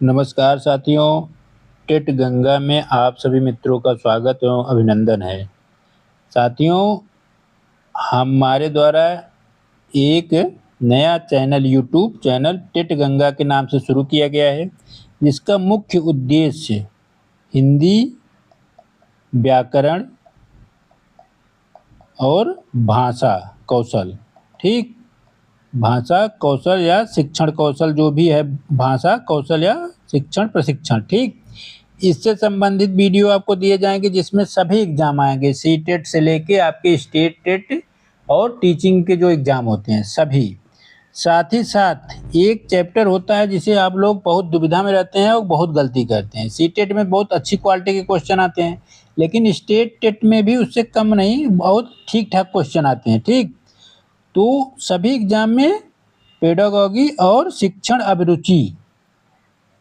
नमस्कार साथियों, टेट गंगा में आप सभी मित्रों का स्वागत एवं अभिनंदन है। साथियों, हमारे द्वारा एक नया channel YouTube channel TET Ganga के नाम से शुरू किया गया है, जिसका मुख्य उद्देश्य हिंदी, व्याकरण और भाषा कौशल, ठीक, भाषा कौशल या शिक्षण कौशल जो भी है, भाषा कौशल या शिक्षण प्रशिक्षण, ठीक, इससे संबंधित वीडियो आपको दिए जाएंगे जिसमें सभी एग्जाम आएंगे, सी टेट से लेके आपके स्टेट टेट और टीचिंग के जो एग्जाम होते हैं सभी। साथ ही साथ एक चैप्टर होता है जिसे आप लोग बहुत दुविधा में रहते हैं और बहुत गलती करते हैं। सी टेट में बहुत अच्छी क्वालिटी के क्वेश्चन आते हैं, लेकिन स्टेट टेट में भी उससे कम नहीं, बहुत ठीक ठाक क्वेश्चन आते हैं, ठीक। तो सभी एग्जाम में पेडागॉजी और शिक्षण अभिरुचि,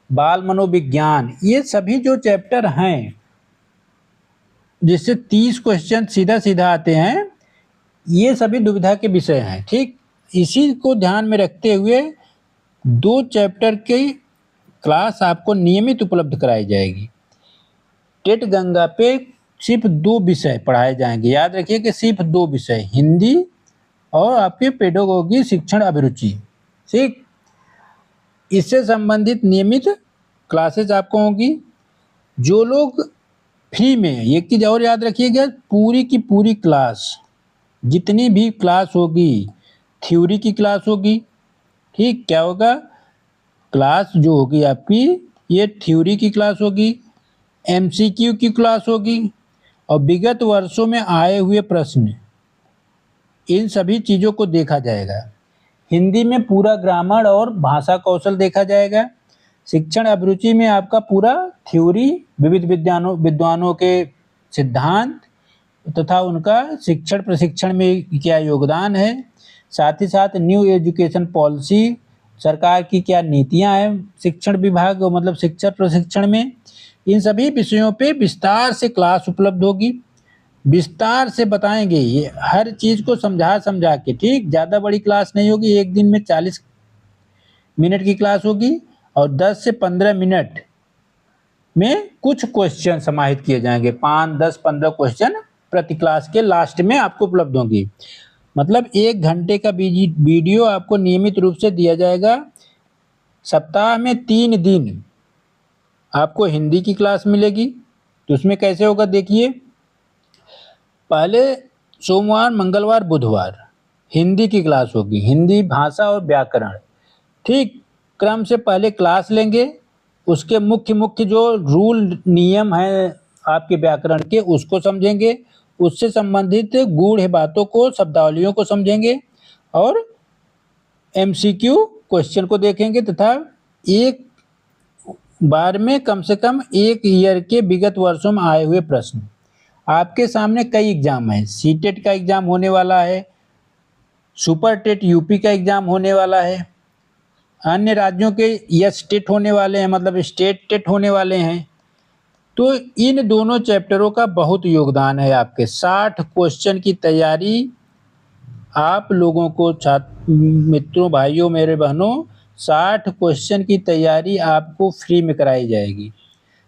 बाल मनोविज्ञान, ये सभी जो चैप्टर हैं जिससे 30 क्वेश्चन सीधा सीधा आते हैं, ये सभी दुविधा के विषय हैं, ठीक। इसी को ध्यान में रखते हुए 2 चैप्टर की क्लास आपको नियमित उपलब्ध कराई जाएगी। टेट गंगा पे सिर्फ 2 विषय पढ़ाए जाएंगे, याद रखिए कि सिर्फ 2 विषय, हिंदी और आपके पेडागॉजी शिक्षण अभिरुचि, ठीक। इससे संबंधित नियमित क्लासेस आपको होगी। जो लोग फ्री में, एक चीज़ और याद रखिएगा, पूरी की पूरी क्लास, जितनी भी क्लास होगी, थ्योरी की क्लास होगी, ठीक, क्या होगा, क्लास जो होगी आपकी ये थ्योरी की क्लास होगी, एमसीक्यू की क्लास होगी और विगत वर्षों में आए हुए प्रश्न, इन सभी चीज़ों को देखा जाएगा। हिंदी में पूरा ग्रामर और भाषा कौशल देखा जाएगा। शिक्षण अभिरुचि में आपका पूरा थ्योरी, विविध विद्वानों के सिद्धांत तथा उनका शिक्षण प्रशिक्षण में क्या योगदान है, साथ ही साथ न्यू एजुकेशन पॉलिसी, सरकार की क्या नीतियां हैं शिक्षण विभाग मतलब शिक्षण प्रशिक्षण में, इन सभी विषयों पे विस्तार से क्लास उपलब्ध होगी। विस्तार से बताएंगे ये हर चीज़ को समझा के, ठीक, ज़्यादा बड़ी क्लास नहीं होगी, एक दिन में 40 मिनट की क्लास होगी और 10 से 15 मिनट में कुछ क्वेश्चन समाहित किए जाएंगे, 5, 10, 15 क्वेश्चन प्रति क्लास के लास्ट में आपको उपलब्ध होंगी। मतलब 1 घंटे का वीडियो आपको नियमित रूप से दिया जाएगा। सप्ताह में 3 दिन आपको हिंदी की क्लास मिलेगी। तो उसमें कैसे होगा देखिए, पहले सोमवार, मंगलवार, बुधवार हिंदी की क्लास होगी, हिंदी भाषा और व्याकरण, ठीक, क्रम से पहले क्लास लेंगे, उसके मुख्य जो रूल नियम हैं आपके व्याकरण के उसको समझेंगे, उससे संबंधित गूढ़ बातों को, शब्दावलियों को समझेंगे और एमसीक्यू क्वेश्चन को देखेंगे तथा एक बार में कम से कम 1 ईयर के विगत वर्षों में आए हुए प्रश्न। आपके सामने कई एग्जाम हैं, सी टेट का एग्जाम होने वाला है, सुपर टेट यूपी का एग्जाम होने वाला है, अन्य राज्यों के यस टेट होने वाले हैं, मतलब स्टेट टेट होने वाले हैं। तो इन दोनों चैप्टरों का बहुत योगदान है आपके 60 क्वेश्चन की तैयारी आप लोगों को, छात्र मित्रों, भाइयों, मेरे बहनों, 60 क्वेश्चन की तैयारी आपको फ्री में कराई जाएगी।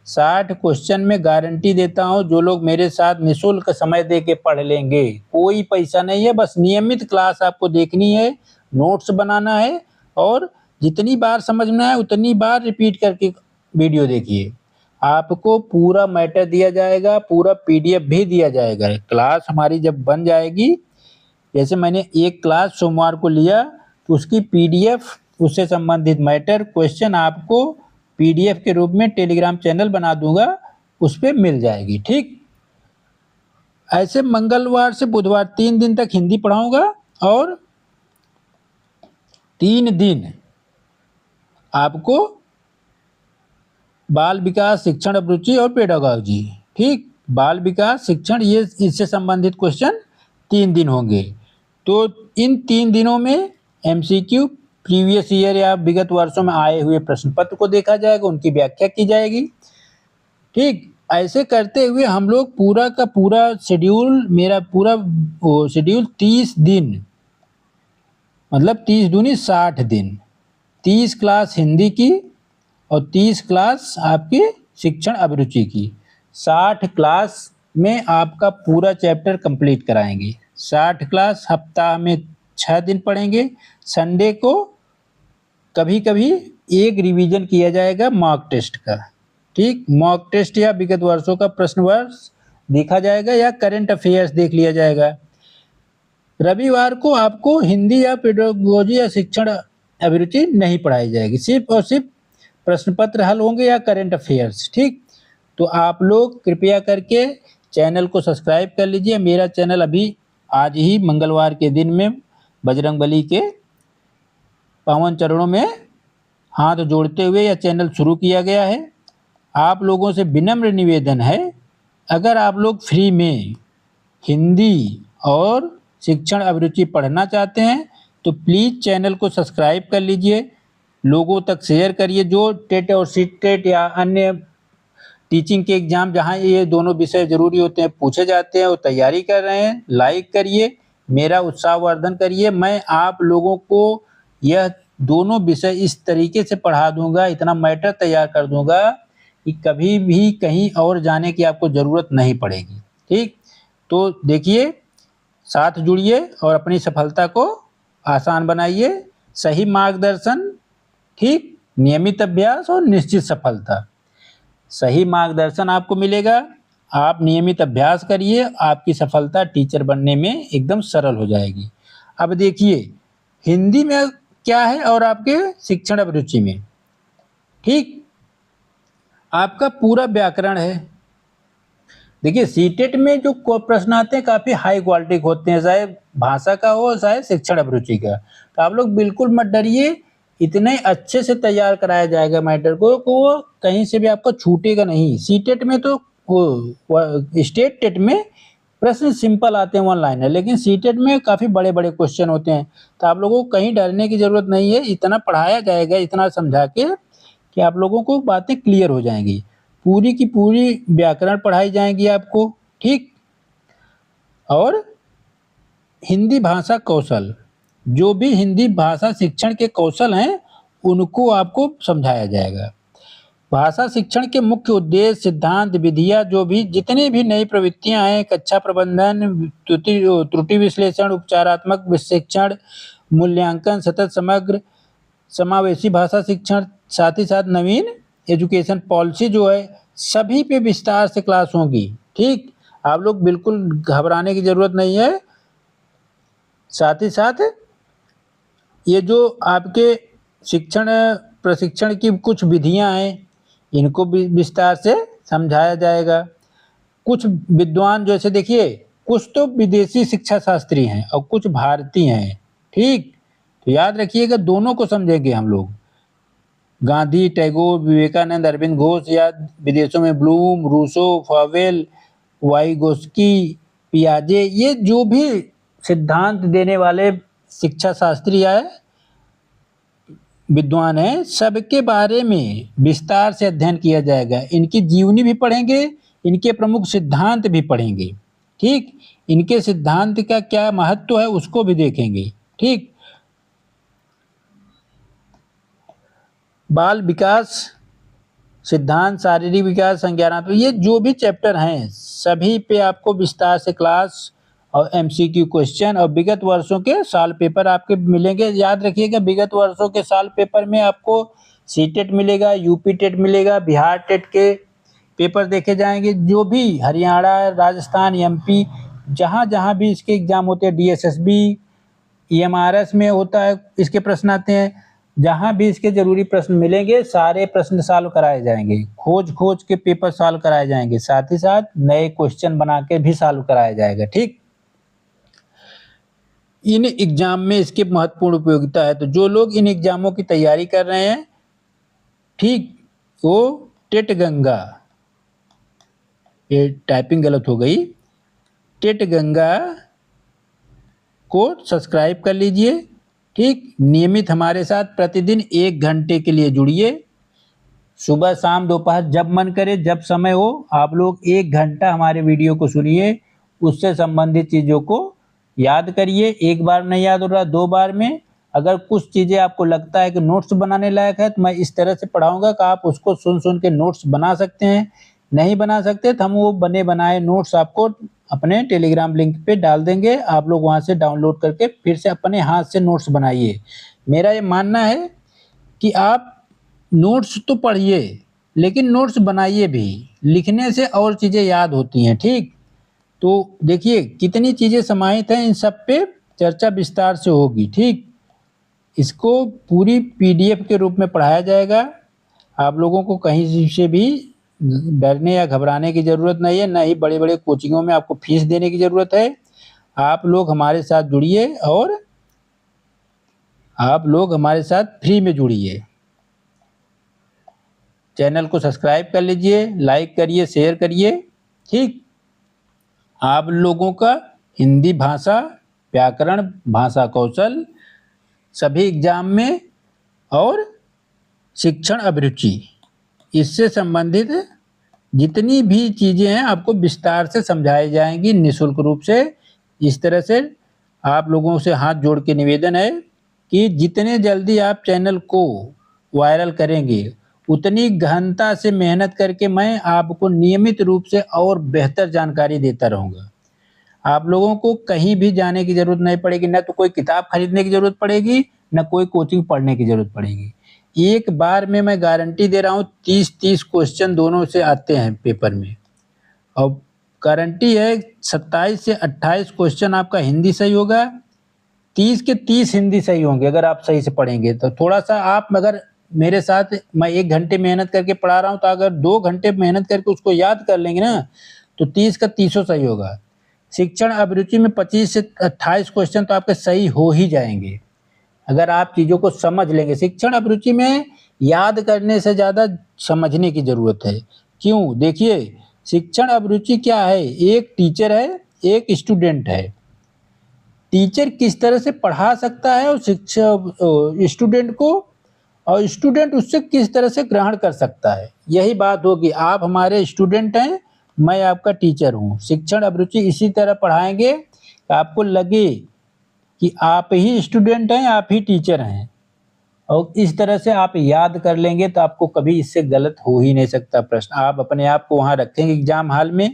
60 क्वेश्चन में गारंटी देता हूँ, जो लोग मेरे साथ निःशुल्क समय दे के पढ़ लेंगे, कोई पैसा नहीं है, बस नियमित क्लास आपको देखनी है, नोट्स बनाना है और जितनी बार समझना है उतनी बार रिपीट करके वीडियो देखिए। आपको पूरा मैटर दिया जाएगा, पूरा पीडीएफ भी दिया जाएगा। क्लास हमारी जब बन जाएगी, जैसे मैंने एक क्लास सोमवार को लिया तो उसकी पीडीएफ, उससे संबंधित मैटर, क्वेश्चन आपको पीडीएफ के रूप में टेलीग्राम चैनल बना दूंगा, उस पर मिल जाएगी, ठीक। ऐसे मंगलवार से बुधवार 3 दिन तक हिंदी पढ़ाऊंगा और 3 दिन आपको बाल विकास, शिक्षण अभिरुचि और पेडागॉजी, ठीक, बाल विकास, शिक्षण, ये इससे संबंधित क्वेश्चन 3 दिन होंगे। तो इन 3 दिनों में एमसीक्यू, प्रीवियस ईयर या विगत वर्षों में आए हुए प्रश्न पत्र को देखा जाएगा, उनकी व्याख्या की जाएगी, ठीक। ऐसे करते हुए हम लोग पूरा का पूरा शेड्यूल, मेरा पूरा शेड्यूल 30 दिन, मतलब 30 दूनी 60 दिन, 30 क्लास हिंदी की, और 30 क्लास आपकी शिक्षण अभिरुचि की। 60 क्लास में आपका पूरा चैप्टर कंप्लीट कराएंगे। 60 क्लास सप्ताह में 6 दिन पढ़ेंगे। संडे को कभी कभी एक रिवीजन किया जाएगा मॉक टेस्ट का, ठीक। मॉक टेस्ट या विगत वर्षों का प्रश्न वर्ष देखा जाएगा या करंट अफेयर्स देख लिया जाएगा। रविवार को आपको हिंदी या पेडागोजी या शिक्षण अभिरुचि नहीं पढ़ाई जाएगी, सिर्फ और सिर्फ प्रश्न पत्र हल होंगे या करंट अफेयर्स, ठीक। तो आप लोग कृपया करके चैनल को सब्सक्राइब कर लीजिए। मेरा चैनल अभी आज ही मंगलवार के दिन में बजरंगबली के पावन चरणों में हाथ जोड़ते हुए यह चैनल शुरू किया गया है। आप लोगों से विनम्र निवेदन है, अगर आप लोग फ्री में हिंदी और शिक्षण अभिरुचि पढ़ना चाहते हैं तो प्लीज़ चैनल को सब्सक्राइब कर लीजिए, लोगों तक शेयर करिए। जो टेट और सीटेट या अन्य टीचिंग के एग्ज़ाम जहां ये दोनों विषय ज़रूरी होते हैं पूछे जाते हैं, वो तैयारी कर रहे हैं, लाइक करिए, मेरा उत्साहवर्धन करिए। मैं आप लोगों को यह दोनों विषय इस तरीके से पढ़ा दूंगा, इतना मैटर तैयार कर दूंगा कि कभी भी कहीं और जाने की आपको ज़रूरत नहीं पड़ेगी, ठीक। तो देखिए, साथ जुड़िए और अपनी सफलता को आसान बनाइए। सही मार्गदर्शन, ठीक, नियमित अभ्यास और निश्चित सफलता। सही मार्गदर्शन आपको मिलेगा, आप नियमित अभ्यास करिए, आपकी सफलता टीचर बनने में एकदम सरल हो जाएगी। अब देखिए हिंदी में क्या है और आपके शिक्षण अभिरुचि में, ठीक, आपका पूरा व्याकरण है। देखिए सीटेट में जो प्रश्न आते हैं काफ़ी हाई क्वालिटी के होते हैं, चाहे भाषा का हो चाहे शिक्षण अभिरुचि का। तो आप लोग बिल्कुल मत डरिए, इतने अच्छे से तैयार कराया जाएगा मैटर को वो कहीं से भी आपको छूटेगा नहीं। सीटेट में तो स्टेट टेट में प्रश्न सिंपल आते हैं वन लाइनर, लेकिन सीटेट में काफ़ी बड़े बड़े क्वेश्चन होते हैं। तो आप लोगों को कहीं डरने की ज़रूरत नहीं है, इतना पढ़ाया जाएगा, इतना समझा के कि आप लोगों को बातें क्लियर हो जाएंगी। पूरी की पूरी व्याकरण पढ़ाई जाएगी आपको, ठीक। और हिंदी भाषा कौशल, जो भी हिंदी भाषा शिक्षण के कौशल हैं उनको आपको समझाया जाएगा। भाषा शिक्षण के मुख्य उद्देश्य, सिद्धांत, विधियाँ, जो भी जितनी भी नई प्रवृत्तियां हैं, कक्षा प्रबंधन, त्रुटि विश्लेषण, उपचारात्मक शिक्षण, मूल्यांकन, सतत समग्र समावेशी भाषा शिक्षण, साथ ही साथ नवीन एजुकेशन पॉलिसी जो है, सभी पे विस्तार से क्लास होगी, ठीक। आप लोग बिल्कुल घबराने की ज़रूरत नहीं है। साथ ही साथ ये जो आपके शिक्षण प्रशिक्षण की कुछ विधियां हैं इनको भी विस्तार से समझाया जाएगा। कुछ विद्वान जैसे देखिए, कुछ तो विदेशी शिक्षा शास्त्री हैं और कुछ भारतीय हैं, ठीक। तो याद रखिएगा दोनों को समझेंगे हम लोग। गांधी, टैगोर, विवेकानंद, अरविंद घोष या विदेशों में ब्लूम, रूसो, फावेल, वाइगोस्की, पियाजे, ये जो भी सिद्धांत देने वाले शिक्षा शास्त्री या विद्वान हैं, सबके बारे में विस्तार से अध्ययन किया जाएगा। इनकी जीवनी भी पढ़ेंगे, इनके प्रमुख सिद्धांत भी पढ़ेंगे, ठीक। इनके सिद्धांत का क्या महत्व है उसको भी देखेंगे, ठीक। बाल विकास सिद्धांत, शारीरिक विकास, संज्ञानात्मक, ये जो भी चैप्टर हैं सभी पे आपको विस्तार से क्लास और एमसीक्यू क्वेश्चन और विगत वर्षों के साल पेपर आपके मिलेंगे। याद रखिएगा विगत वर्षों के साल पेपर में आपको सीटेट मिलेगा, यूपी टेट मिलेगा, बिहार टेट के पेपर देखे जाएंगे। जो भी हरियाणा, राजस्थान, एमपी, जहाँ जहाँ भी इसके एग्ज़ाम होते हैं, डीएसएसबी, ईएमआरएस में होता है, इसके प्रश्न आते हैं। जहाँ भी इसके जरूरी प्रश्न मिलेंगे सारे प्रश्न सॉल्व कराए जाएंगे, खोज के पेपर सॉल्व कराए जाएंगे, साथ ही साथ नए क्वेश्चन बना के भी सॉल्व कराया जाएगा, ठीक। इन एग्जाम में इसकी महत्वपूर्ण उपयोगिता है। तो जो लोग इन एग्जामों की तैयारी कर रहे हैं, ठीक, वो टेट गंगा, ये टाइपिंग गलत हो गई, टेट गंगा को सब्सक्राइब कर लीजिए, ठीक। नियमित हमारे साथ प्रतिदिन 1 घंटे के लिए जुड़िए, सुबह शाम दोपहर जब मन करे जब समय हो आप लोग 1 घंटा हमारे वीडियो को सुनिए, उससे संबंधित चीज़ों को याद करिए। एक बार नहीं याद हो रहा 2 बार में, अगर कुछ चीज़ें आपको लगता है कि नोट्स बनाने लायक है तो मैं इस तरह से पढ़ाऊँगा कि आप उसको सुन के नोट्स बना सकते हैं। नहीं बना सकते तो हम वो बने बनाए नोट्स आपको अपने टेलीग्राम लिंक पे डाल देंगे, आप लोग वहाँ से डाउनलोड करके फिर से अपने हाथ से नोट्स बनाइए। मेरा ये मानना है कि आप नोट्स तो पढ़िए, लेकिन नोट्स बनाइए भी। लिखने से और चीज़ें याद होती हैं, ठीक? तो देखिए कितनी चीज़ें समाहित हैं, इन सब पे चर्चा विस्तार से होगी, ठीक? इसको पूरी पीडीएफ के रूप में पढ़ाया जाएगा। आप लोगों को कहीं से भी डरने या घबराने की ज़रूरत नहीं है, ना ही बड़े-बड़े कोचिंगों में आपको फीस देने की ज़रूरत है। आप लोग हमारे साथ जुड़िए और आप लोग हमारे साथ फ्री में जुड़िए। चैनल को सब्सक्राइब कर लीजिए, लाइक करिए, शेयर करिए, ठीक? आप लोगों का हिंदी भाषा, व्याकरण, भाषा कौशल सभी एग्जाम में और शिक्षण अभिरुचि, इससे संबंधित जितनी भी चीज़ें हैं आपको विस्तार से समझाई जाएंगी निःशुल्क रूप से। इस तरह से आप लोगों से हाथ जोड़ के निवेदन है कि जितने जल्दी आप चैनल को वायरल करेंगे, उतनी गहनता से मेहनत करके मैं आपको नियमित रूप से और बेहतर जानकारी देता रहूँगा। आप लोगों को कहीं भी जाने की ज़रूरत नहीं पड़ेगी, ना तो कोई किताब खरीदने की ज़रूरत पड़ेगी, ना कोई कोचिंग पढ़ने की ज़रूरत पड़ेगी। एक बार में मैं गारंटी दे रहा हूँ 30-30 क्वेश्चन दोनों से आते हैं पेपर में, और गारंटी है 27 से 28 क्वेश्चन आपका हिंदी सही होगा, 30 के 30 हिंदी सही होंगे अगर आप सही से पढ़ेंगे तो। थोड़ा-सा आप अगर मेरे साथ, मैं 1 घंटे मेहनत करके पढ़ा रहा हूँ, तो अगर 2 घंटे मेहनत करके उसको याद कर लेंगे ना, तो 30 का 30 सही होगा। शिक्षण अभिरुचि में 25 से 28 क्वेश्चन तो आपके सही हो ही जाएंगे, अगर आप चीज़ों को समझ लेंगे। शिक्षण अभिरुचि में याद करने से ज़्यादा समझने की ज़रूरत है। क्यों? देखिए, शिक्षण अभिरुचि क्या है? एक टीचर है, एक स्टूडेंट है। टीचर किस तरह से पढ़ा सकता है और स्टूडेंट को, और स्टूडेंट उससे किस तरह से ग्रहण कर सकता है, यही बात होगी। आप हमारे स्टूडेंट हैं, मैं आपका टीचर हूँ। शिक्षण अभिरुचि इसी तरह पढ़ाएंगे कि आपको लगे कि आप ही स्टूडेंट हैं, आप ही टीचर हैं, और इस तरह से आप याद कर लेंगे तो आपको कभी इससे गलत हो ही नहीं सकता प्रश्न। आप अपने आप को वहाँ रखेंगे एग्जाम हॉल में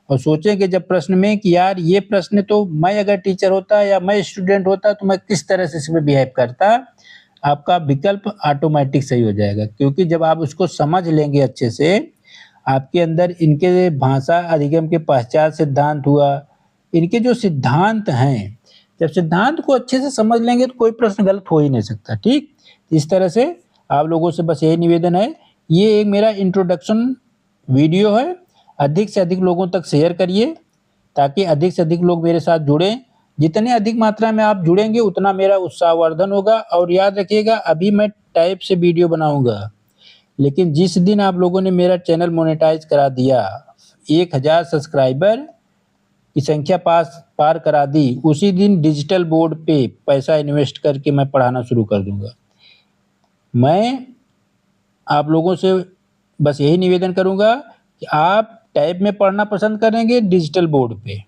और सोचेंगे जब प्रश्न में कि यार ये प्रश्न तो मैं अगर टीचर होता या मैं स्टूडेंट होता तो मैं किस तरह से इसमें बिहेव करता। आपका विकल्प ऑटोमेटिक सही हो जाएगा, क्योंकि जब आप उसको समझ लेंगे अच्छे से, आपके अंदर इनके भाषा अधिगम के पश्चात सिद्धांत हुआ, इनके जो सिद्धांत हैं, जब सिद्धांत को अच्छे से समझ लेंगे तो कोई प्रश्न गलत हो ही नहीं सकता, ठीक? इस तरह से आप लोगों से बस यही निवेदन है, ये एक मेरा इंट्रोडक्शन वीडियो है, अधिक से अधिक लोगों तक शेयर करिए ताकि अधिक से अधिक लोग मेरे साथ जुड़ें। जितने अधिक मात्रा में आप जुड़ेंगे उतना मेरा उत्साहवर्धन होगा। और याद रखिएगा, अभी मैं टाइप से वीडियो बनाऊंगा, लेकिन जिस दिन आप लोगों ने मेरा चैनल मोनेटाइज करा दिया, 1000 सब्सक्राइबर की संख्या पार करा दी, उसी दिन डिजिटल बोर्ड पे पैसा इन्वेस्ट करके मैं पढ़ाना शुरू कर दूंगा। मैं आप लोगों से बस यही निवेदन करूंगा कि आप टैब में पढ़ना पसंद करेंगे डिजिटल बोर्ड पे।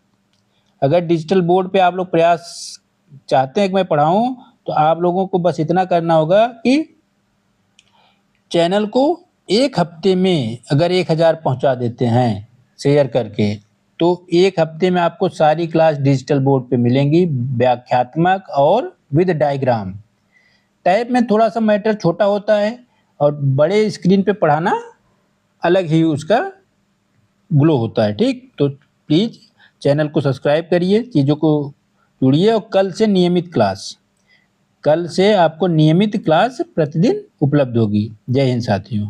अगर डिजिटल बोर्ड पे आप लोग प्रयास चाहते हैं कि मैं पढ़ाऊं, तो आप लोगों को बस इतना करना होगा कि चैनल को एक हफ्ते में अगर 1000 पहुंचा देते हैं शेयर करके, तो एक हफ्ते में आपको सारी क्लास डिजिटल बोर्ड पे मिलेंगी, व्याख्यात्मक और विद डायग्राम। टैब में थोड़ा सा मैटर छोटा होता है और बड़े स्क्रीन पे पढ़ाना अलग ही उसका ग्लो होता है, ठीक? तो प्लीज़ चैनल को सब्सक्राइब करिए, चीज़ों को जुड़िए, और कल से आपको नियमित क्लास प्रतिदिन उपलब्ध होगी। जय हिंद साथियों।